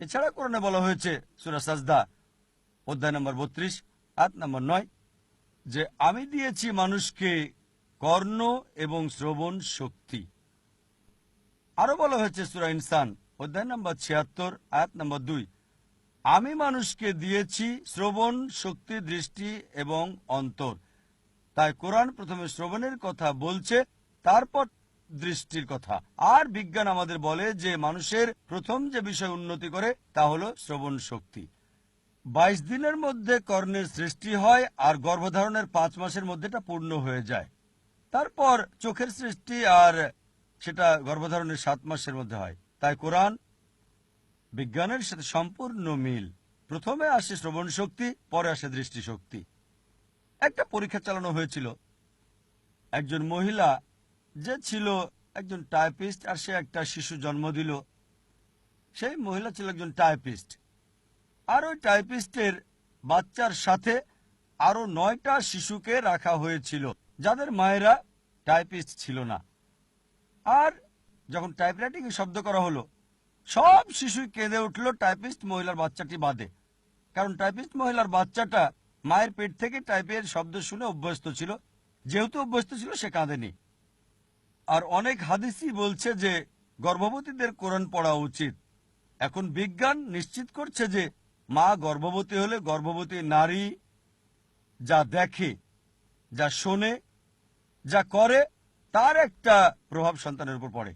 এছাড়া কোরআনে বলা হয়েছে সূরা সাজদা অধ্যায় নম্বর 32 আয়াত নম্বর 9 যে আমি দিয়েছি মানুষকে কর্ণ এবং শ্রবণ শক্তি। আরো বলা হয়েছে সূরা ইনসান অধ্যায় নম্বর 76 আয়াত নম্বর 2 আমি মানুষকে দিয়েছি শ্রবণ শক্তি, দৃষ্টি এবং অন্তর। তাই কোরআন প্রথমে শ্রবণের কথা বলছে, তারপর দৃষ্টির কথা। আর বিজ্ঞান আমাদের বলে যে মানুষের প্রথম যে বিষয় উন্নতি করে তা হলো শ্রবণ শক্তি। 22 দিনের মধ্যে কর্ণের সৃষ্টি হয় আর গর্ভধারণের 5 মাসের মধ্যে এটা পূর্ণ হয়ে যায়। তারপর চোখের সৃষ্টি আর সেটা গর্ভধারণের 7 মাসের মধ্যে হয়। তাই কোরআন বিজ্ঞানের সাথে সম্পূর্ণ মিল। প্রথমে আসে শ্রবণ শক্তি, পরে আসে দৃষ্টিশক্তি। একটা পরীক্ষা চালানো হয়েছিল। একজন মহিলা যে ছিল একজন টাইপিস্ট আর সে একটা শিশু জন্ম দিল। সেই মহিলা ছিল একজন টাইপিস্ট, আর ওই টাইপিস্টের বাচ্চার সাথে আরো 9টা শিশুকে রাখা হয়েছিল যাদের মায়েরা টাইপিস্ট ছিল না। আর যখন টাইপরাইটিং শব্দ করা হলো, সব শিশুই কেঁদে উঠল টাইপিস্ট মহিলার বাচ্চাটি বাদে। কারণ টাইপিস্ট মহিলার বাচ্চাটা মায়ের পেট থেকে টাইপের শব্দ শুনে অভ্যস্ত ছিল। যেহেতু অভ্যস্ত ছিল, সে কাঁদেনি। আর অনেক হাদিসই বলছে যে গর্ভবতীদের কোরআন পড়া উচিত। এখন বিজ্ঞান নিশ্চিত করছে যে মা গর্ভবতী হলে গর্ভবতী নারী যা দেখে, যা শোনে, যা করে, তার একটা প্রভাব সন্তানের উপর পড়ে।